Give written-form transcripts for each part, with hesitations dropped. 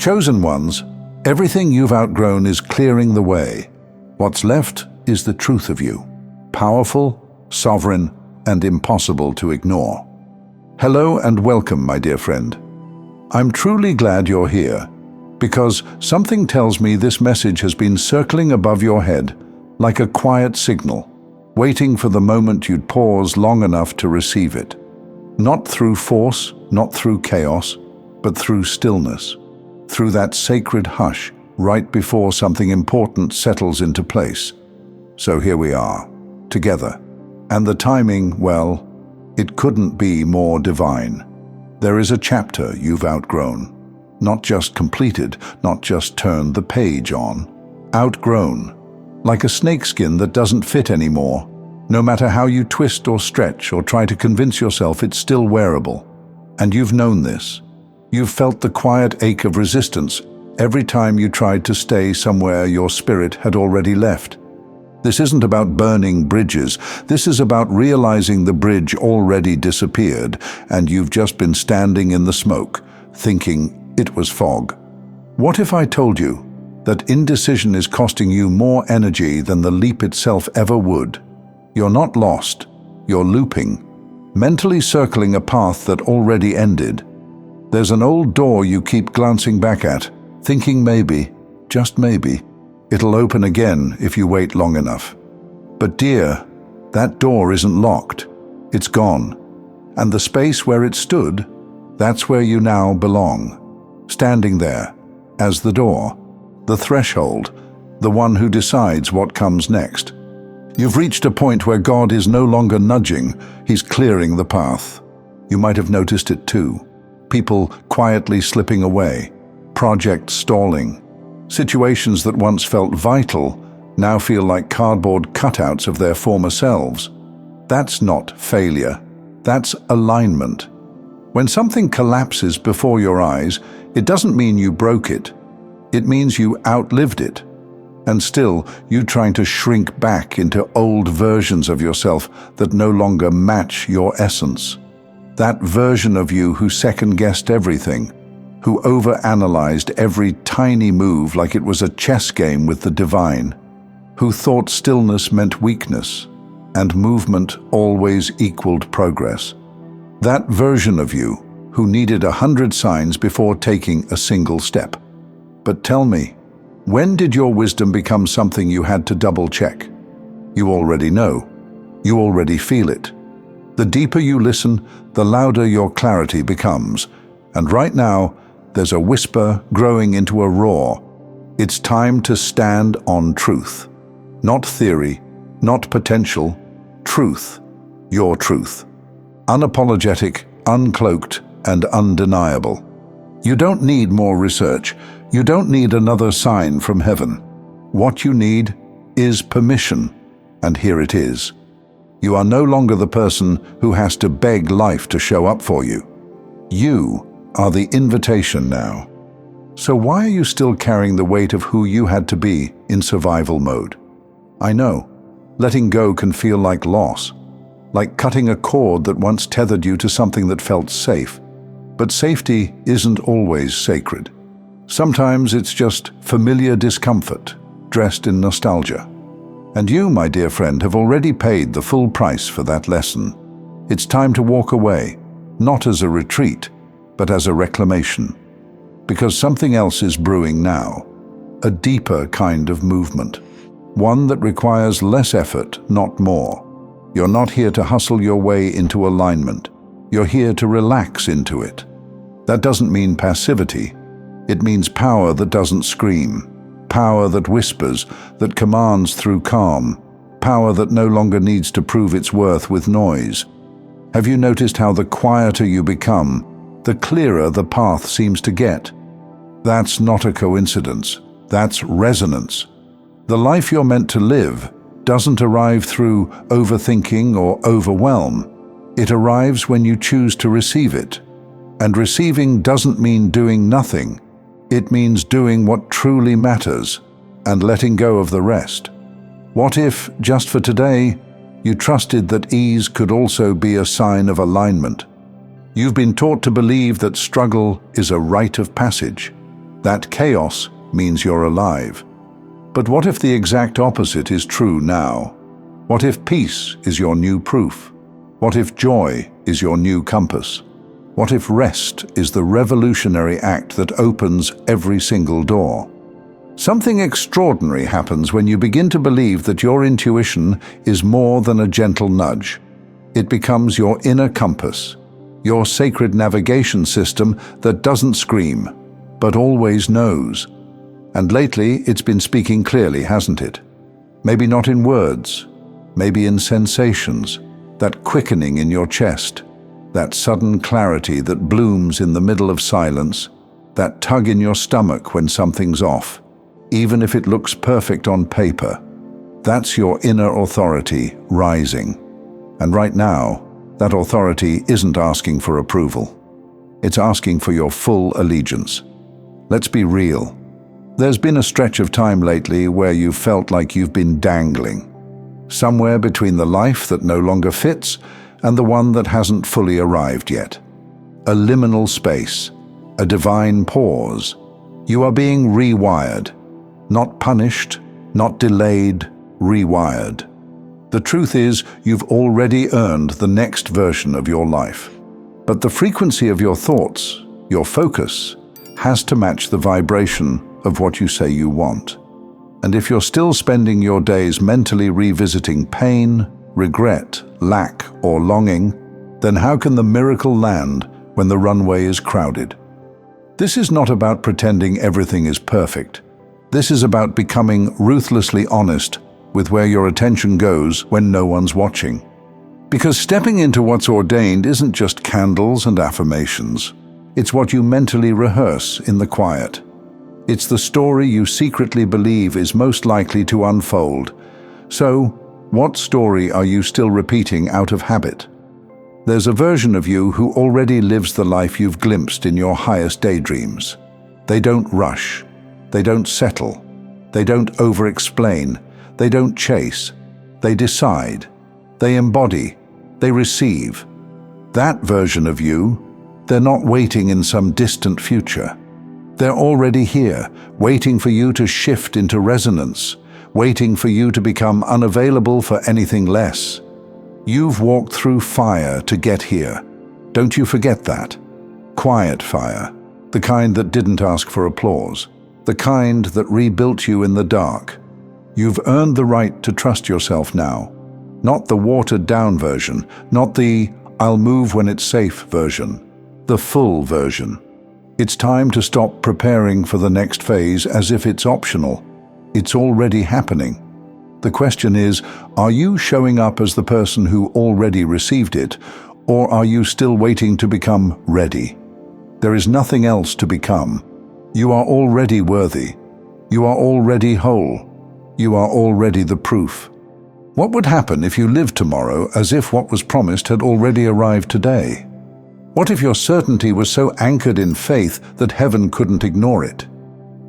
Chosen ones, everything you've outgrown is clearing the way. What's left is the truth of you, powerful, sovereign, and impossible to ignore. Hello and welcome, my dear friend. I'm truly glad you're here, because something tells me this message has been circling above your head like a quiet signal, waiting for the moment you'd pause long enough to receive it. Not through force, not through chaos, but through stillness, through that sacred hush right before something important settles into place. So here we are, together. And the timing, well, it couldn't be more divine. There is a chapter you've outgrown. Not just completed, not just turned the page on. Outgrown. Like a snakeskin that doesn't fit anymore. No matter how you twist or stretch or try to convince yourself it's still wearable. And you've known this. You've felt the quiet ache of resistance every time you tried to stay somewhere your spirit had already left. This isn't about burning bridges. This is about realizing the bridge already disappeared and you've just been standing in the smoke, thinking it was fog. What if I told you that indecision is costing you more energy than the leap itself ever would? You're not lost, you're looping, mentally circling a path that already ended. There's an old door you keep glancing back at, thinking maybe, just maybe, it'll open again if you wait long enough. But dear, that door isn't locked, it's gone. And the space where it stood, that's where you now belong. Standing there, as the door, the threshold, the one who decides what comes next. You've reached a point where God is no longer nudging, He's clearing the path. You might have noticed it too. People quietly slipping away, projects stalling. Situations that once felt vital now feel like cardboard cutouts of their former selves. That's not failure, that's alignment. When something collapses before your eyes, it doesn't mean you broke it. It means you outlived it. And still, you trying to shrink back into old versions of yourself that no longer match your essence. That version of you who second-guessed everything, who overanalyzed every tiny move like it was a chess game with the divine, who thought stillness meant weakness and movement always equaled progress. That version of you who needed 100 signs before taking a single step. But tell me, when did your wisdom become something you had to double-check? You already know. You already feel it. The deeper you listen, the louder your clarity becomes. And right now, there's a whisper growing into a roar. It's time to stand on truth. Not theory, not potential, truth. Your truth. Unapologetic, uncloaked, and undeniable. You don't need more research. You don't need another sign from heaven. What you need is permission, and here it is. You are no longer the person who has to beg life to show up for you. You are the invitation now. So why are you still carrying the weight of who you had to be in survival mode? I know, letting go can feel like loss, like cutting a cord that once tethered you to something that felt safe. But safety isn't always sacred. Sometimes it's just familiar discomfort, dressed in nostalgia. And you, my dear friend, have already paid the full price for that lesson. It's time to walk away, not as a retreat, but as a reclamation. Because something else is brewing now, a deeper kind of movement. One that requires less effort, not more. You're not here to hustle your way into alignment. You're here to relax into it. That doesn't mean passivity. It means power that doesn't scream, power that whispers, that commands through calm, power that no longer needs to prove its worth with noise. Have you noticed how the quieter you become, the clearer the path seems to get? That's not a coincidence. That's resonance. The life you're meant to live doesn't arrive through overthinking or overwhelm. It arrives when you choose to receive it. And receiving doesn't mean doing nothing. It means doing what truly matters and letting go of the rest. What if, just for today, you trusted that ease could also be a sign of alignment? You've been taught to believe that struggle is a rite of passage, That chaos means you're alive. But what if the exact opposite is true now? What if peace is your new proof? What if joy is your new compass? What if rest is the revolutionary act that opens every single door? Something extraordinary happens when you begin to believe that your intuition is more than a gentle nudge. It becomes your inner compass, your sacred navigation system that doesn't scream, but always knows. And lately, it's been speaking clearly, hasn't it? Maybe not in words, maybe in sensations, that quickening in your chest, that sudden clarity that blooms in the middle of silence, that tug in your stomach when something's off, even if it looks perfect on paper. That's your inner authority rising. And right now, that authority isn't asking for approval. It's asking for your full allegiance. Let's be real. There's been a stretch of time lately where you've felt like you've been dangling, somewhere between the life that no longer fits and the one that hasn't fully arrived yet. A liminal space, a divine pause. You are being rewired, not punished, not delayed, rewired. The truth is, you've already earned the next version of your life. But the frequency of your thoughts, your focus, has to match the vibration of what you say you want. And if you're still spending your days mentally revisiting pain, regret, lack, or longing, then how can the miracle land when the runway is crowded? This is not about pretending everything is perfect. This is about becoming ruthlessly honest with where your attention goes when no one's watching. Because stepping into what's ordained isn't just candles and affirmations. It's what you mentally rehearse in the quiet. It's the story you secretly believe is most likely to unfold. So, what story are you still repeating out of habit? There's a version of you who already lives the life you've glimpsed in your highest daydreams. They don't rush. They don't settle. They don't over-explain. They don't chase. They decide. They embody. They receive. That version of you, they're not waiting in some distant future. They're already here, waiting for you to shift into resonance, waiting for you to become unavailable for anything less. You've walked through fire to get here. Don't you forget that. Quiet fire, the kind that didn't ask for applause, the kind that rebuilt you in the dark. You've earned the right to trust yourself now. Not the watered-down version, not the "I'll move when it's safe" version, the full version. It's time to stop preparing for the next phase as if it's optional. It's already happening. The question is, are you showing up as the person who already received it, or are you still waiting to become ready? There is nothing else to become. You are already worthy. You are already whole. You are already the proof. What would happen if you lived tomorrow as if what was promised had already arrived today? What if your certainty was so anchored in faith that heaven couldn't ignore it?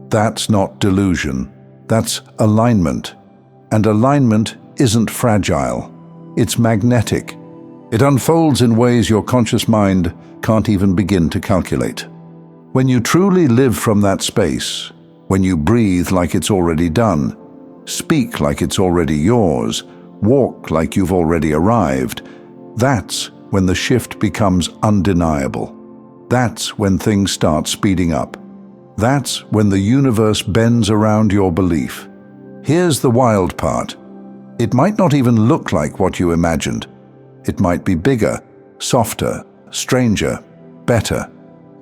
That's not delusion. That's alignment. And alignment isn't fragile. It's magnetic. It unfolds in ways your conscious mind can't even begin to calculate. When you truly live from that space, when you breathe like it's already done, speak like it's already yours, walk like you've already arrived, that's when the shift becomes undeniable. That's when things start speeding up. That's when the universe bends around your belief. Here's the wild part. It might not even look like what you imagined. It might be bigger, softer, stranger, better.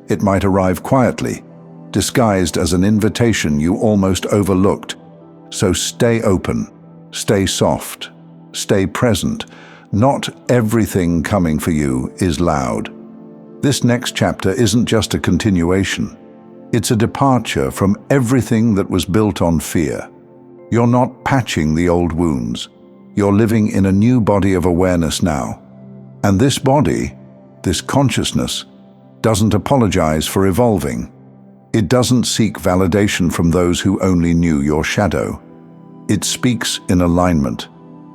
It might arrive quietly, disguised as an invitation you almost overlooked. So stay open, stay soft, stay present. Not everything coming for you is loud. This next chapter isn't just a continuation. It's a departure from everything that was built on fear. You're not patching the old wounds. You're living in a new body of awareness now. And this body, this consciousness, doesn't apologize for evolving. It doesn't seek validation from those who only knew your shadow. It speaks in alignment.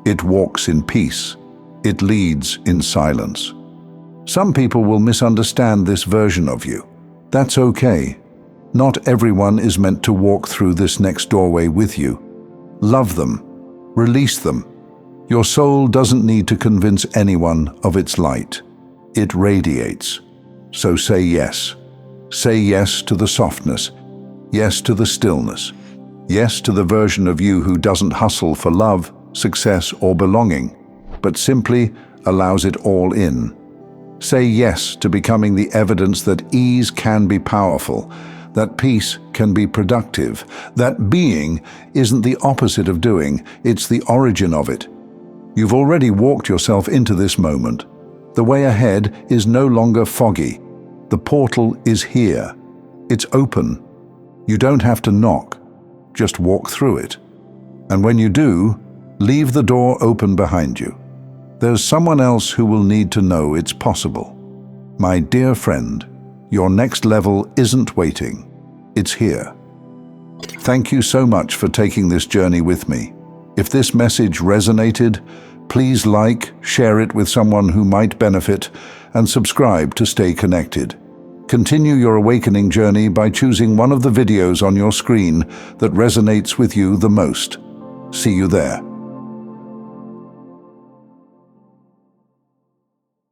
It walks in peace. It leads in silence. Some people will misunderstand this version of you. That's okay. Not everyone is meant to walk through this next doorway with you. Love them. Release them. Your soul doesn't need to convince anyone of its light. It radiates. So say yes. Say yes to the softness. Yes to the stillness. Yes to the version of you who doesn't hustle for love, success, or belonging, but simply allows it all in. Say yes to becoming the evidence that ease can be powerful, that peace can be productive, that being isn't the opposite of doing, it's the origin of it. You've already walked yourself into this moment. The way ahead is no longer foggy. The portal is here. It's open. You don't have to knock. Just walk through it. And when you do, leave the door open behind you. There's someone else who will need to know it's possible. My dear friend, your next level isn't waiting. It's here. Thank you so much for taking this journey with me. If this message resonated, please like, share it with someone who might benefit, and subscribe to stay connected. Continue your awakening journey by choosing one of the videos on your screen that resonates with you the most. See you there.